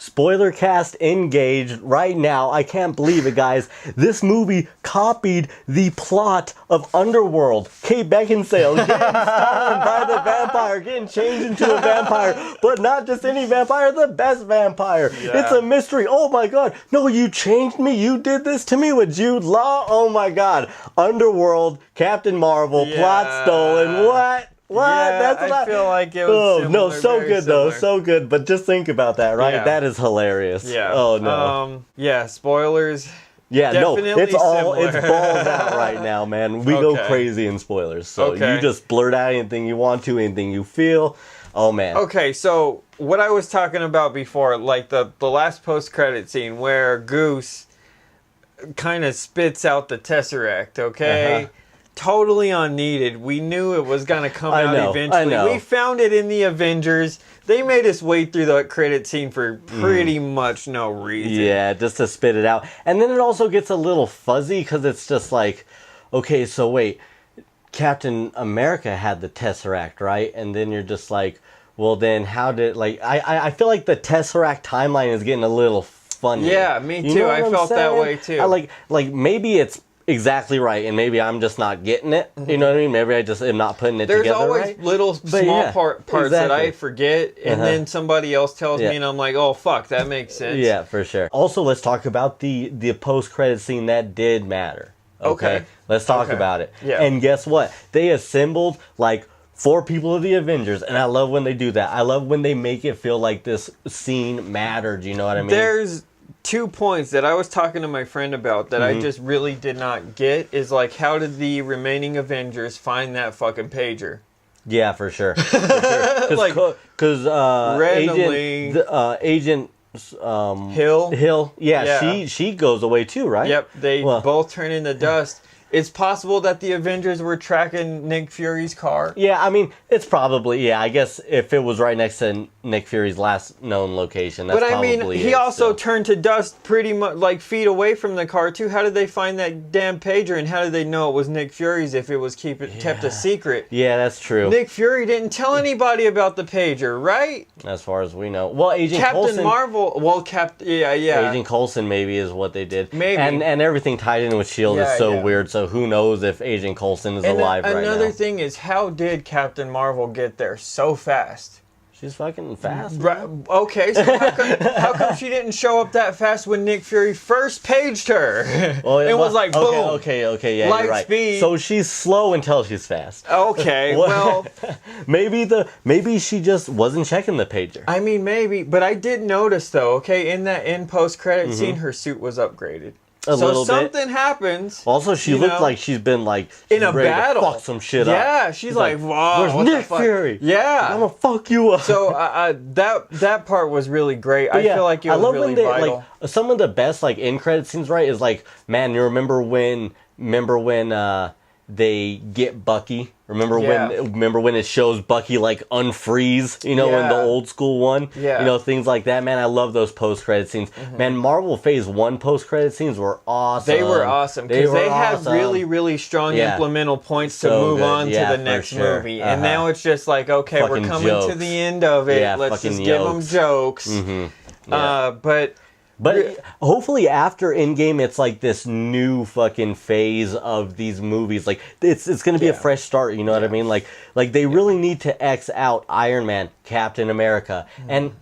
Spoiler cast engaged right now. I can't believe it, guys. This movie copied the plot of Underworld. Kate Beckinsale getting stolen by the vampire, getting changed into a vampire, but not just any vampire, the best vampire. Yeah. It's a mystery. Oh my god. No, you changed me. You did this to me with Jude Law. Oh my god. Underworld, Captain Marvel, plot stolen. What? What? Yeah, That's what I feel like it was similar, no, so very good similar. though, so good. But just think about that, right? Yeah. That is hilarious. Yeah. Oh no. Yeah. Spoilers. Yeah. No. definitely It's all. similar. It's balls out right now, man. We go Okay. crazy in spoilers. So Okay. you just blurt out anything you want to, anything you feel. Oh man. Okay, so what I was talking about before, like the last post-credit scene where Goose kind of spits out the Tesseract, okay? Uh-huh. Totally unneeded. We knew it was going to come out eventually. I know. We found it in the Avengers. They made us wait through the credit scene for pretty much no reason. Yeah, just to spit it out. And then it also gets a little fuzzy because it's just like, okay, so wait, Captain America had the Tesseract, right? And then you're just like, well, then how did, like, I feel like the Tesseract timeline is getting a little funny. Yeah, me You too. know what I I'm felt that saying? way too. I like maybe it's exactly right, and maybe I'm just not getting it. You know what I mean? Maybe I just am not putting it There's together always right. little small yeah, parts that I exactly. forget, and then somebody else tells Yeah. me, and I'm like, oh, fuck, that makes sense. Yeah, for sure. Also, let's talk about the post-credit scene that did matter. Okay. Let's talk Okay. about it. Yeah. And guess what? They assembled like 4 people of the Avengers, and I love when they do that. I love when they make it feel like this scene mattered. You know what I mean? There's 2 points that I was talking to my friend about that I just really did not get is like, how did the remaining Avengers find that fucking pager? Yeah, for sure. Because Like, randomly- Agent Hill? yeah, she goes away too, right? Yep, they Well- both turn into dust. It's possible that the Avengers were tracking Nick Fury's car. Yeah, I mean, it's probably, yeah, I guess if it was right next to Nick Fury's last known location, that's But I probably mean, he it also still. turned to dust pretty much like feet away from the car too. How did they find that damn pager, and how did they know it was Nick Fury's if it was kept a secret? Yeah, that's true. Nick Fury didn't tell anybody about the pager, right? As far as we know. Well, Agent Captain Coulson, Marvel, well, yeah. Agent Coulson maybe is what they did. Maybe. And everything tied in with S.H.I.E.L.D. Yeah, is so yeah. weird, so who knows if Agent Coulson is And alive right now. another thing is, how did Captain Marvel get there so fast? She's fucking fast. Right, okay, so how come she didn't show up that fast when Nick Fury first paged her? Well, it was like, boom. Okay, yeah, Light you're right. speed. So she's slow until she's fast. Okay, well, maybe she just wasn't checking the pager. I mean, maybe, but I did notice though, okay, in that end post-credit scene, her suit was upgraded. A little bit. Something happens. Also, she you looked know, like she's been like in a ready to battle. fuck some shit up. Yeah, she's like, wow, where's what the Nick fuck? Fury? Yeah. I'm gonna fuck you up. So that part was really great. I Yeah, feel like it I was love really when they vital. like some of the best like end credit scenes, right? Is like, man, you remember when they get Bucky? Remember when it shows Bucky like unfreeze, you know, in the Yeah. old school one? Yeah. You know, things like that, man. I love those post credit scenes. Man, Marvel Phase 1 post credit scenes were awesome. They were awesome because they had awesome. really, really strong Yeah. implemental points to So move good. on Yeah, to the for next sure. movie. And now it's just like, okay, Fucking we're coming to jokes. the end of it. Yeah, Let's fucking just give them jokes. jokes. Yeah. But hopefully after Endgame, it's like this new fucking phase of these movies. Like it's going to be a fresh start. You know what I mean? Like they really need to X out Iron Man, Captain America, and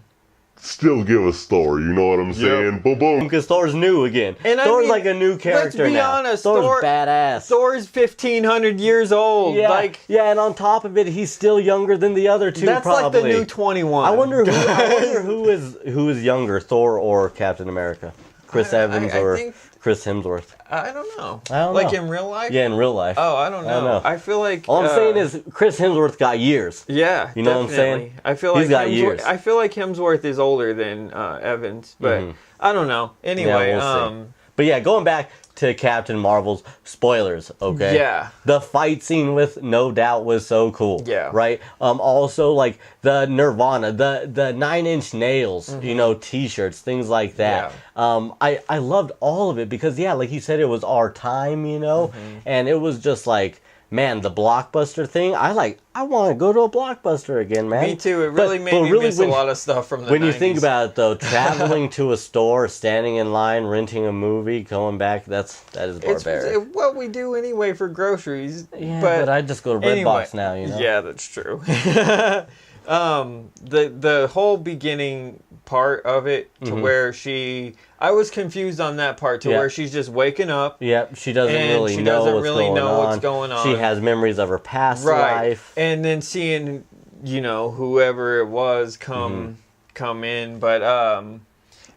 still give a story, you know what I'm saying? Boom, boom. because Thor's new again. And I Thor's mean, like a new character let's be now. honest, Thor's badass. Thor's 1,500 years old. Yeah, Like, yeah, and on top of it, he's still younger than the other two. that's probably. like the new 21. I wonder who is younger, Thor or Captain America. Chris Evans I or think- Chris Hemsworth. I don't know. I don't like know. in real life? Yeah, in real life. Oh, I don't know. I feel like All I'm saying is Chris Hemsworth got years. yeah, You know what I'm definitely. saying? I feel He's like got years. I feel like Hemsworth is older than Evans, but I don't know. Anyway, we'll see. But yeah, going back to Captain Marvel's spoilers, okay? Yeah. The fight scene with No Doubt was so cool. Yeah. Right? Also, like, the Nirvana, the 9 Inch Nails, you know, t-shirts, things like that. Yeah. I loved all of it because, yeah, like you said, it was our time, you know? And it was just like, man, the Blockbuster thing, I want to go to a Blockbuster again, man. Me too. It really made me miss a lot of stuff from the 90s. When you think about it, though, traveling to a store, standing in line, renting a movie, going back, that is barbaric. It's what we do anyway for groceries. Yeah, but I just go to Redbox now, you know? Yeah, that's true. The whole beginning part of it to where I was confused on that part to where she's just waking up. Yep, she doesn't really know what's going on. She has memories of her past life. And then seeing, whoever it was come in. But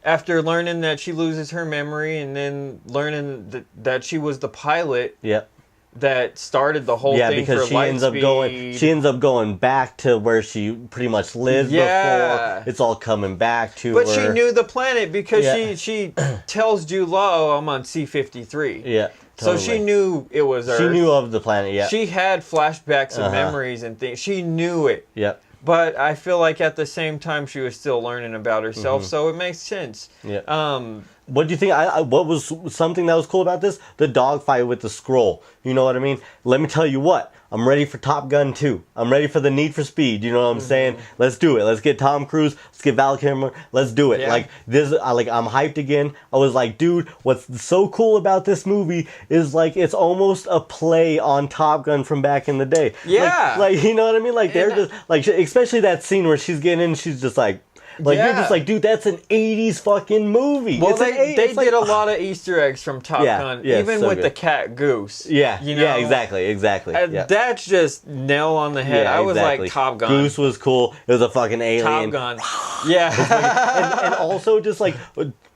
after learning that she loses her memory and then learning that she was the pilot. Yep. That started the whole thing for Lightspeed. She ends up going back to where she pretty much lived before. It's all coming back to her. But she knew the planet because she tells Jude Law, I'm on C-53. Yeah, totally. So she knew it was Earth. She knew of the planet, yeah. She had flashbacks and memories and things. She knew it. Yep. But I feel like at the same time she was still learning about herself, so it makes sense. Yeah. What do you think? What was something that was cool about this? The dogfight with the scroll. You know what I mean? Let me tell you what. I'm ready for Top Gun 2. I'm ready for the Need for Speed. You know what I'm saying? Let's do it. Let's get Tom Cruise. Let's get Val Kilmer. Let's do it. Yeah. Like this. I'm hyped again. I was like, dude, what's so cool about this movie is like it's almost a play on Top Gun from back in the day. Yeah. Like you know what I mean? Like they're just like especially that scene where she's getting in. She's just like. You're just like, dude, that's an 80s fucking movie. Well, they did a lot of Easter eggs from Top Gun, even with the cat Goose. Yeah, exactly. That's just nail on the head. I was like, Top Gun. Goose was cool. It was a fucking alien. Top Gun. Yeah. and also just like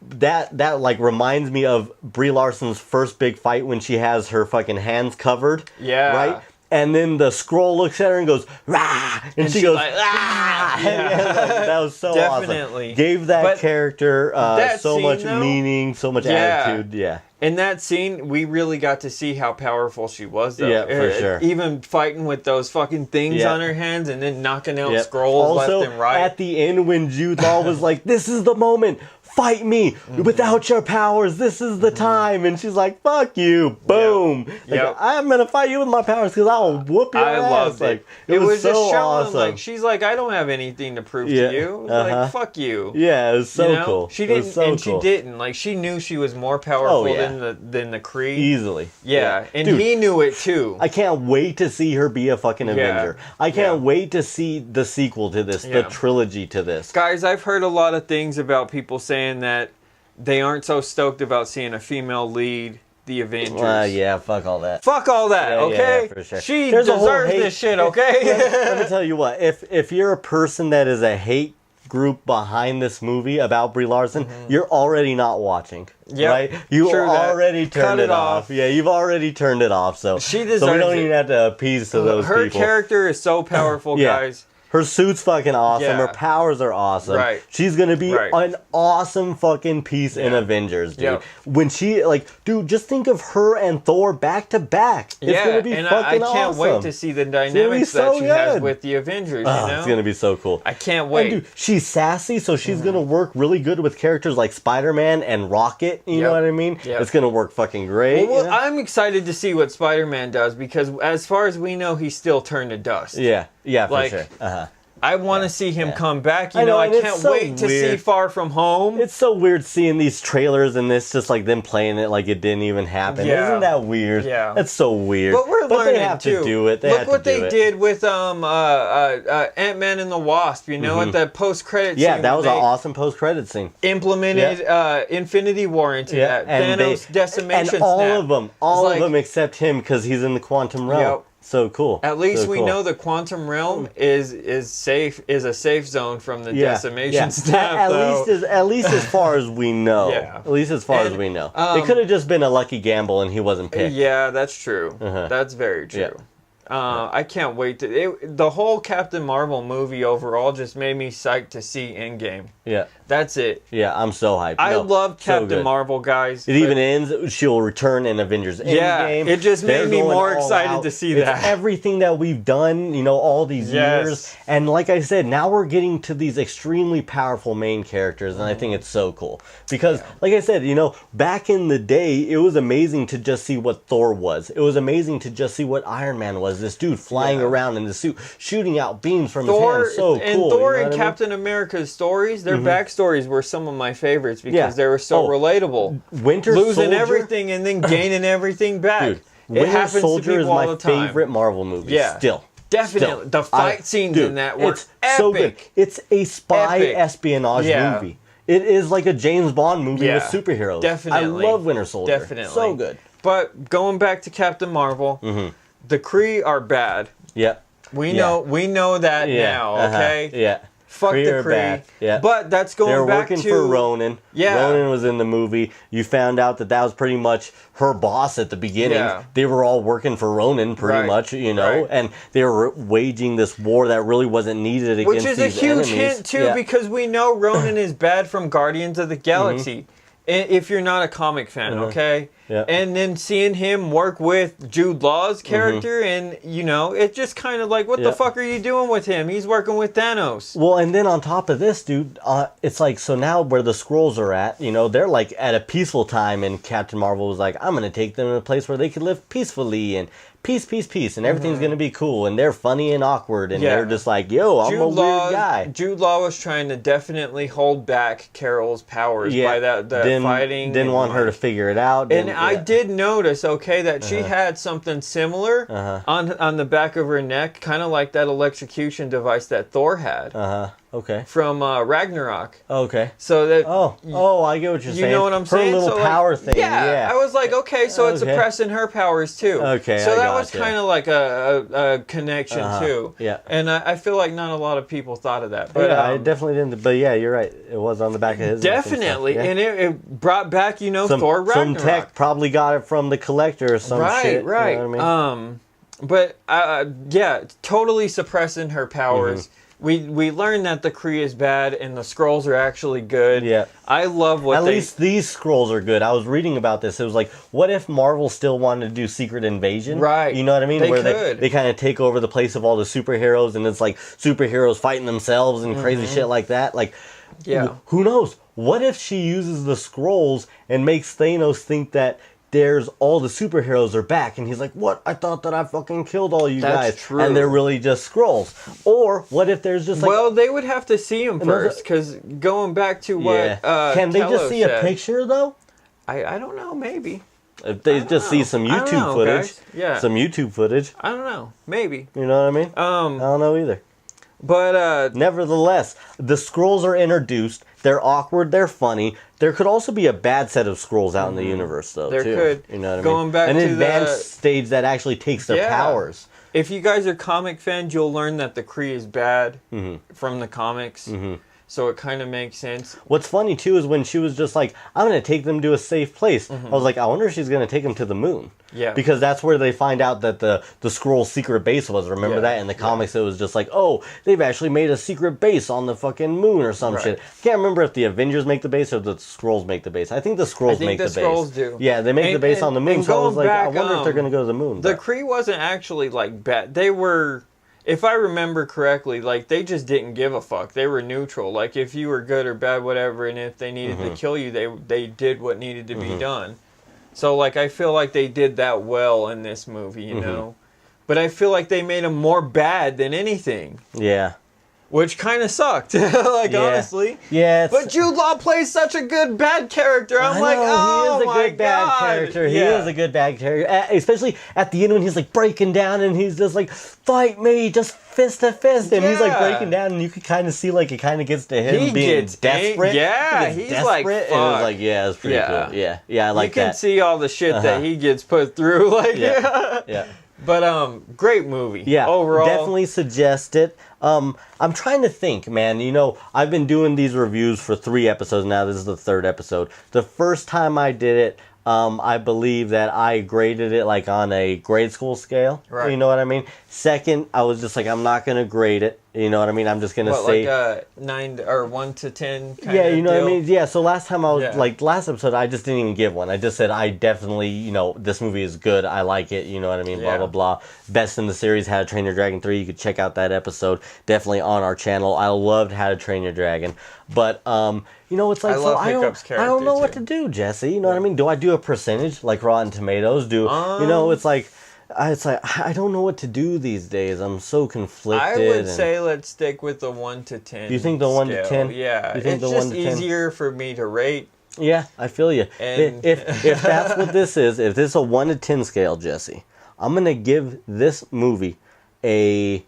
that like reminds me of Brie Larson's first big fight when she has her fucking hands covered. Yeah. Right? And then the scroll looks at her and goes, rah! And she goes, like, ah! That was so Definitely. awesome. Gave that character so much though, meaning, so much attitude. Yeah. In that scene, we really got to see how powerful she was, though. Yeah, for sure. Even fighting with those fucking things on her hands and then knocking out scrolls also, left and right. At the end, when Jude Law was like, this is the moment. Fight me without your powers. This is the time. And she's like, fuck you. Boom. Like, I'm going to fight you with my powers because I'll whoop your ass. I loved it. Like, it was so just showing awesome. Like, she's like, I don't have anything to prove to you. Like, fuck you. Yeah, it was so cool. She didn't, she didn't. Like, she knew she was more powerful than the Kree. Easily. Yeah. And dude, he knew it too. I can't wait to see her be a fucking Avenger. I can't wait to see the sequel to this, the trilogy to this. Guys, I've heard a lot of things about people saying that they aren't so stoked about seeing a female lead the Avengers. Yeah, fuck all that. Fuck all that, okay? Yeah, for sure. She deserves this shit, okay? Let me tell you what, if you're a person that is a hate group behind this movie about Brie Larson, you're already not watching. Right? You already turned it off. Yeah, you've already turned it off. So she deserves so we don't even have to appease to those people. Her character is so powerful, guys. Her suit's fucking awesome. Her powers are awesome. Right. She's gonna be an awesome fucking piece in Avengers, dude. When she dude, just think of her and Thor back to back. It's gonna be fucking awesome. I can't wait to see the dynamics that she has with the Avengers. It's gonna be so cool. I can't wait. And dude, she's sassy, so she's gonna work really good with characters like Spider-Man and Rocket. You know what I mean? It's gonna work fucking great. Well, I'm excited to see what Spider-Man does because, as far as we know, he's still turned to dust. Yeah, for sure. I want to see him come back. You know, I can't wait to see Far From Home. It's so weird seeing these trailers and this just like them playing it like it didn't even happen. Isn't that weird? Yeah. That's so weird. But we're learning they have to do it. Look what they did with Ant-Man and the Wasp, you know, at that post-credit scene. Yeah, that was an awesome post-credit scene. Implemented Infinity War into that. Thanos decimation and all of them except him because he's in the quantum realm. So cool. At least we know the quantum realm is a safe zone from the decimation stuff. At least as far as we know. At least as far as we know. It could have just been a lucky gamble and he wasn't picked. Yeah, that's true. That's very true. I can't wait the whole Captain Marvel movie overall just made me psyched to see Endgame. Yeah. That's it. Yeah, I'm so hyped. I love so Captain good. Marvel, guys. It even ends, she'll return in Avengers Endgame. It just made They're me going more all excited out. to see It's that. everything that we've done, all these years. And like I said, now we're getting to these extremely powerful main characters, and I think it's so cool. Because, like I said, back in the day, it was amazing to just see what Thor was. It was amazing to just see what Iron Man was. This dude flying around in the suit, shooting out beams from his hands. So and cool. Thor and Captain America's stories, their backstories were some of my favorites because they were so relatable. Winter Losing Soldier, everything and then gaining everything back. Dude, It Winter happens Soldier to is people all my the time. favorite Marvel movie. Yeah. Still. Definitely. The fight scenes in that were it's epic. so good. It's a spy Epic. espionage movie. It is like a James Bond movie with superheroes. Definitely. I love Winter Soldier. Definitely. So good. But going back to Captain Marvel, the Kree are bad. Yeah. We know that now, okay? Yeah. Fuck Kree the are Kree. bad. Yeah. But that's going They're back working to for Ronan. Yeah. Ronan was in the movie. You found out that was pretty much her boss at the beginning. Yeah. They were all working for Ronan pretty much, Right. and they were waging this war that really wasn't needed against Which is these a huge enemies. hint, too, because we know Ronan is bad from Guardians of the Galaxy. If you're not a comic fan, okay? Yeah. And then seeing him work with Jude Law's character, and, it's just kind of like, what the fuck are you doing with him? He's working with Thanos. Well, and then on top of this, dude, it's like, so now where the Skrulls are at, they're like at a peaceful time, and Captain Marvel was like, I'm going to take them to a place where they can live peacefully, and peace, and everything's going to be cool, and they're funny and awkward, and they're just like, yo, I'm a weird guy. Jude Law was trying to definitely hold back Carol's powers by that fighting. Didn't want her to figure it out. And I did notice, that she had something similar on the back of her neck, kind of like that electrocution device that Thor had. Okay. From Ragnarok. Okay. So that. I get what you're saying. You know what I'm saying? Her little power thing. Yeah. I was like, okay, so it's suppressing her powers too. Okay. So that was kind of like a connection too. Yeah. And I feel like not a lot of people thought of that. But I definitely didn't. But yeah, you're right. It was on the back of his. Definitely, and it brought back Thor Ragnarok. Some tech probably got it from the Collector or some shit. Right. You know what I mean? But totally suppressing her powers. We learned that the Kree is bad and the Skrulls are actually good. Yeah. I love what At least these Skrulls are good. I was reading about this. It was like, what if Marvel still wanted to do Secret Invasion? Right. You know what I mean? They Where could. they kind of take over the place of all the superheroes, and it's like superheroes fighting themselves and crazy shit like that. Like, who knows? What if she uses the Skrulls and makes Thanos think that there's all the superheroes are back, and he's like, what? I thought that I fucking killed all you guys. True. And they're really just Skrulls. Or what if there's just like... Well, they would have to see him first, because going back to what Can they just see said, a picture, though? I don't know, maybe. If they just see some YouTube footage. Guys. Yeah. Some YouTube footage. I don't know. Maybe. You know what I mean? I don't know either. But nevertheless, the Skrulls are introduced. They're awkward. They're funny. There could also be a bad set of Skrulls out in the universe, though. There too. could. You know what I mean? Going back an to advanced stage that actually takes their powers. If you guys are comic fans, you'll learn that the Kree is bad from the comics. So it kind of makes sense. What's funny, too, is when she was just like, I'm going to take them to a safe place. I was like, I wonder if she's going to take them to the moon. Yeah. Because that's where they find out that the Skrull secret base was. Remember that? In the comics, it was just like, oh, they've actually made a secret base on the fucking moon or some shit. I can't remember if the Avengers make the base or the Skrulls make the base. I think the Skrulls make the base. the Skrulls do. Yeah, they make the base on the moon. So I was like, back, I wonder if they're going to go to the moon. The Kree wasn't actually like bad. They were... If I remember correctly, like, they just didn't give a fuck. They were neutral. Like, if you were good or bad, whatever, and if they needed to kill you, they did what needed to be done. So, like, I feel like they did that well in this movie, you know? But I feel like they made them more bad than anything. Yeah. Which kind of sucked, honestly. Yeah. But Jude Law plays such a good bad character. I'm like, oh, he is a good bad character. He is a good bad character. Especially at the end when he's like breaking down and he's just like, fight me, just fist to fist. And he's like breaking down and you can kind of see like it kind of gets to him being desperate. He's like, fuck. And it was like, yeah, it's pretty cool. Yeah, I like that. You can see all the shit that he gets put through. Like, yeah. But great movie. Yeah, overall, definitely suggest it. I'm trying to think, man. You know, I've been doing these reviews for 3 episodes now. This is the 3rd episode. The first time I did it, I believe that I graded it like on a grade school scale. Right. You know what I mean? Second, I was just like, I'm not going to grade it. You know what I mean? I'm just going to say... like a 9 or 1 to 10 kind yeah, of you know deal? what I mean? Yeah, so last time I was, Yeah. like, last episode, I just didn't even give one. I just said, I definitely, you know, this movie is good. I like it. You know what I mean? Yeah. Blah, blah, blah. Best in the series, How to Train Your Dragon 3. You could check out that episode. Definitely on our channel. I loved How to Train Your Dragon. But, you know, it's like, I love Hiccup's I don't know character, what too. to do, Jesse. You know what I mean? Do I do a percentage like Rotten Tomatoes? You know, it's like I don't know what to do these days. I'm so conflicted. I would say let's stick with the 1 to 10. You think the 1 to scale. 10? Yeah, You think it's the 1 just to 10? easier for me to rate. Yeah, I feel you. And- If that's what this is, if this is a 1 to 10 scale, Jesse, I'm gonna give this movie an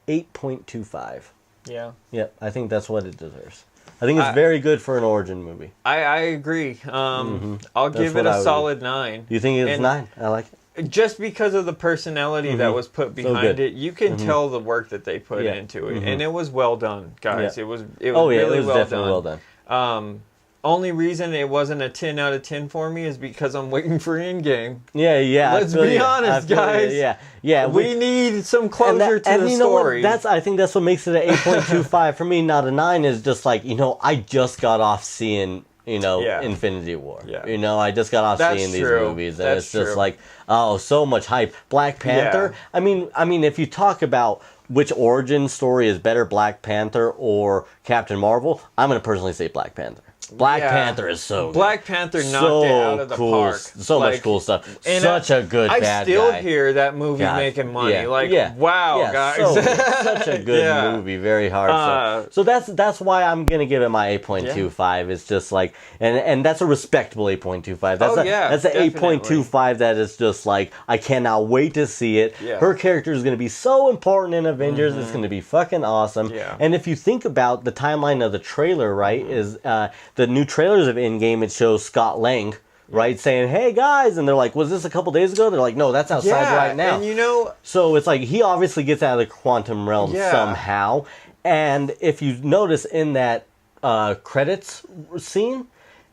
8.25. Yeah, Yep, I think that's what it deserves. I think it's very good for an origin movie. I agree. I'll That's give what it I a would solid 9. You think it's And 9? I like it. Just because of the personality that was put behind good. it, you can tell the work that they put Yeah. into it, and it was well done, guys. Yeah. It was Oh yeah, really it was well definitely done. well done. Only reason it wasn't a 10 out of 10 for me is because I'm waiting for Endgame. Yeah. I Let's feel be you. honest, I feel you. guys. Yeah. We need some closure to and the you know story. what? I think that's what makes it an 8.25 for me, not a 9. Is just like, you know, I just got off seeing, you know, Yeah. Infinity War. Yeah. You know, I just got off That's seeing these true. movies, and That's it's just true. like, oh, so much hype. Black Panther. Yeah. I mean, if you talk about which origin story is better, Black Panther or Captain Marvel, I'm gonna personally say Black Panther. Black Yeah. Panther is so good. Black Panther knocked so it out of the cool. park. So much Like, cool stuff. and Such a good I bad still guy. hear that movie God, making money. yeah. Wow, Yeah, guys. so good. Such a good Yeah. movie, very hard. So that's why I'm gonna give it my 8.25. It's just like, and that's a respectable 8.25. That's that's an definitely. 8.25 that is just like, I cannot wait to see it. Yeah. Her character is gonna be so important in Avengers. It's gonna be fucking awesome. Yeah. And if you think about the timeline of the trailer, right, is the new trailers of Endgame, it shows Scott Lang, right, saying, "Hey guys," and they're like, "Was this a couple days ago?" They're like, "No, that's outside right now." And you know, So it's like he obviously gets out of the quantum realm Yeah. somehow. And if you notice in that credits scene,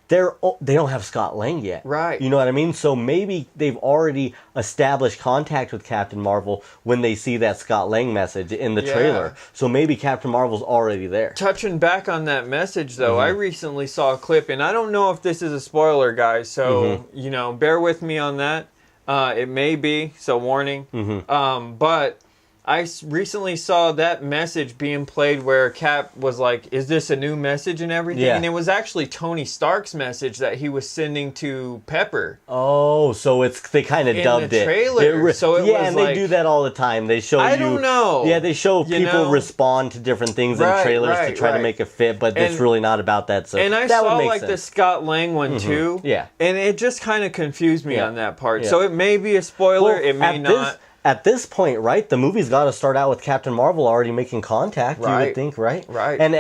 they don't have Scott Lang yet. Right. You know what I mean? So maybe they've already established contact with Captain Marvel when they see that Scott Lang message in the Yeah. trailer. So maybe Captain Marvel's already there. touching back on that message though, Mm-hmm. I recently saw a clip, and I don't know if this is a spoiler, guys. So Mm-hmm. you know, bear with me on that. It may be, so warning. Mm-hmm. But I recently saw that message being played where Cap was like, "Is this a new message?" and everything, Yeah. and it was actually Tony Stark's message that he was sending to Pepper. Oh, so they kind of In dubbed the it. trailer, so it yeah, was and like- they do that all the time. They show I you. don't know. Yeah, they show You people know? respond to different things in Right, trailers to right, try to right. make it fit, but it's And- really not about that. So And I that would saw make like the sense. Scott Lang one too. Yeah. And it just kind of confused me Yeah. on that part. Yeah. So it may be a spoiler, Well, it may not. At this point, right, the movie's got to start out with Captain Marvel already making contact. You Right. would think, right? Right. And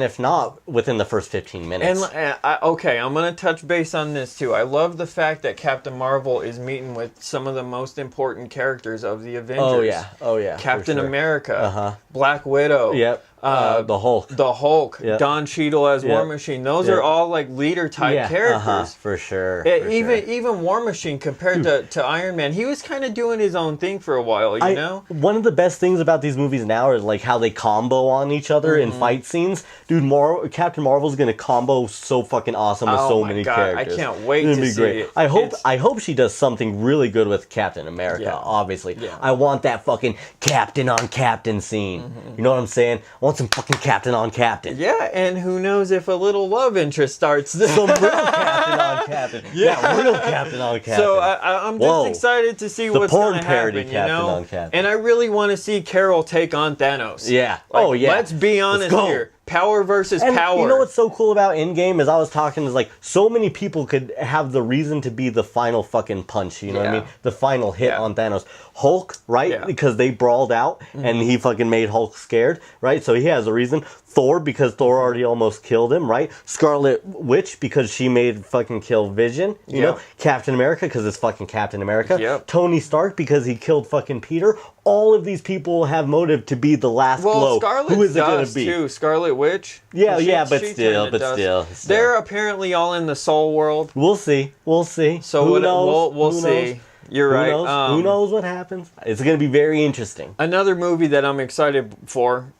if not, within the first 15 minutes. And okay, I'm going to touch base on this too. I love the fact that Captain Marvel is meeting with some of the most important characters of the Avengers. Oh yeah. for Captain sure. America, Black Widow. Yep. The Hulk. The Hulk, Yep. Don Cheadle as War Yep. Machine. Those Yep. are all like leader type characters. For sure. Even War Machine compared to Iron Man, he was kind of doing his own thing for a while, you know? One of the best things about these movies now is like how they combo on each other in fight scenes. Dude, Captain Marvel's gonna combo so fucking awesome with Oh so my many God, characters. I can't wait It's to gonna be see great. it. I hope she does something really good with Captain America. Yeah. Obviously, Yeah. I want that fucking Captain on Captain scene. You know what I'm saying? I want some fucking Captain on Captain. Yeah, and who knows if a little love interest starts. Some real Captain on Captain. Yeah, real Captain on Captain. So I'm just Whoa. excited to see The what's porn going to parody happen, you Captain know? on Captain. And I really want to see Carol take on Thanos. Yeah. Like, Oh, yeah. Let's be honest go. here. Power versus And power. you know what's so cool about Endgame is I was talking is like so many people could have the reason to be the final fucking punch, you know what I Yeah. mean? The final hit Yeah. on Thanos. Hulk, right? Yeah. Because they brawled out and he fucking made Hulk scared, right? So he has a reason. Thor, because Thor already almost killed him, right? Scarlet Witch, because she made fucking kill Vision, you know? Captain America, because it's fucking Captain America. Yep. Tony Stark, because he killed fucking Peter. All of these people have motive to be the last blow. Scarlet Who is it going does to be? too. Scarlet Witch. Yeah, but she still, kinda does. still. They're apparently all in the soul world. We'll see. So Who knows? we'll Who see. knows? You're Who right. knows? Who knows what happens? It's going to be very interesting. Another movie that I'm excited for,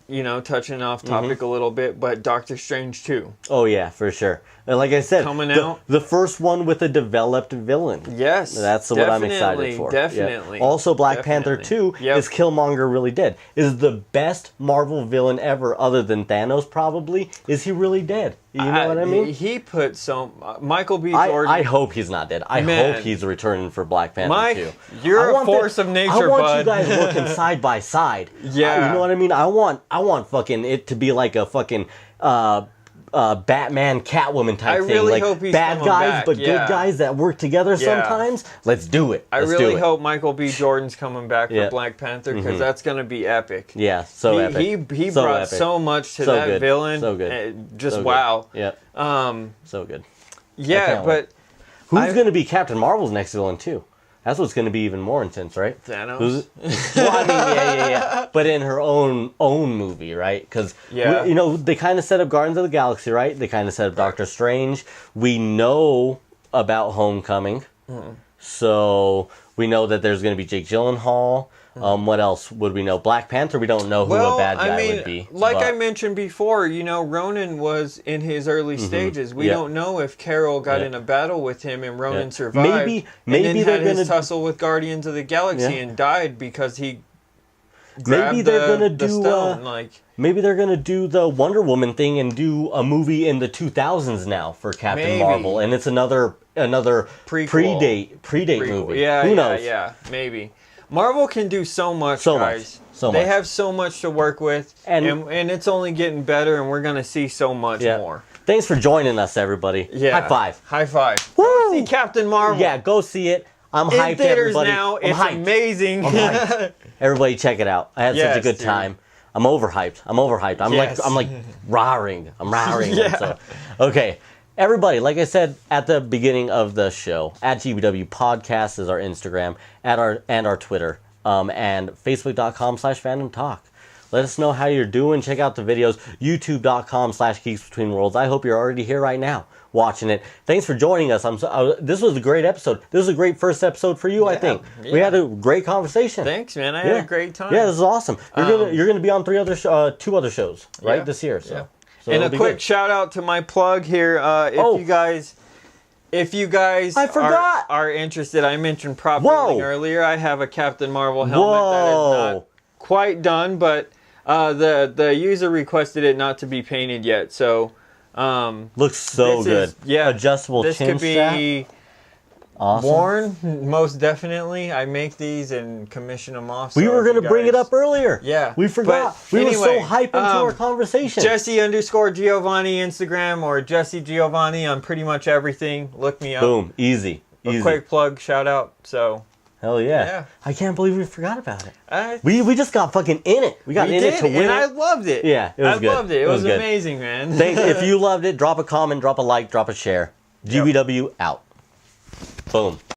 touching off topic a little bit, but Doctor Strange 2. Oh, yeah, for sure. And like I said, Coming out. The first one with a developed villain. Yes. That's what I'm excited for. Definitely. Yeah. Also, Black Panther 2 is Killmonger really dead? Is the best Marvel villain ever, other than Thanos probably. Is he really dead? You know what I mean? He put some... Michael B. Jordan... I hope he's not dead. I hope he's returning for Black Panther 2. You're a force of nature, bud. I want you guys working side by side. Yeah. You know what I mean? I want fucking it to be like a fucking... Batman, Catwoman type thing. Really like hope he's bad coming guys, back. but good guys that work together sometimes. Let's do it. I really hope Michael B. Jordan's coming back for Black Panther, because that's going to be epic. Yeah, epic. He brought so much to that villain. So good. Just wow. Yeah. So good. Yeah, but... Who's going to be Captain Marvel's next villain, too? That's what's going to be even more intense, right? Thanos. Well, I mean, yeah. But in her own movie, right? Because, they kind of set up Guardians of the Galaxy, right? They kind of set up Doctor Strange. We know about Homecoming. So we know that there's going to be Jake Gyllenhaal. What else would we know? Black Panther, we don't know who a bad guy would be. Like I mentioned before, Ronan was in his early stages. We don't know if Carol got in a battle with him and Ronan survived. Maybe and then had his tussle with Guardians of the Galaxy and died because he grabbed the stone. Maybe they're gonna do the Wonder Woman thing and do a movie in the 2000s now for Captain Marvel, and it's another predate movie. Yeah, who knows? Yeah, maybe. Marvel can do so much, guys. They have so much to work with, and it's only getting better, and we're going to see so much more. Thanks for joining us, everybody. Yeah. High five. High five. Woo! See Captain Marvel. Yeah, go see it. I'm hyped, in theaters everybody. now. I'm It's hyped. amazing. I'm hyped. Everybody check it out. I had such a good time. I'm overhyped. I'm like roaring. I'm roaring. Okay. Everybody, like I said at the beginning of the show, at GBW Podcast is our Instagram, and our Twitter, and Facebook.com/Fandom Talk. Let us know how you're doing. Check out the videos, YouTube.com/GeeksBetweenWorlds. I hope you're already here right now watching it. Thanks for joining us. This was a great episode. This was a great first episode for you, I think. We had a great conversation. Thanks, man. I had a great time. Yeah, this is awesome. You're gonna be on two other shows, right, this year. So. So and a quick shout out to my plug here. If you guys are interested, I mentioned prop building earlier. I have a Captain Marvel helmet that is not quite done, but the user requested it not to be painted yet. So looks so good. Adjustable chin strap. This could be worn, most definitely. I make these and commission them off. We were going to bring it up earlier. Yeah. We forgot. We were so hyped into our conversation. Jesse_Giovanni Instagram, or Jesse Giovanni on pretty much everything. Look me up. Boom. Easy. A quick plug, shout out. So. Hell yeah. I can't believe we forgot about it. We just got fucking in it. We got in it to win. And I loved it. Yeah, it was good. I loved it. It was amazing, man. Thanks. If you loved it, drop a comment, drop a like, drop a share. GBW out. Boom.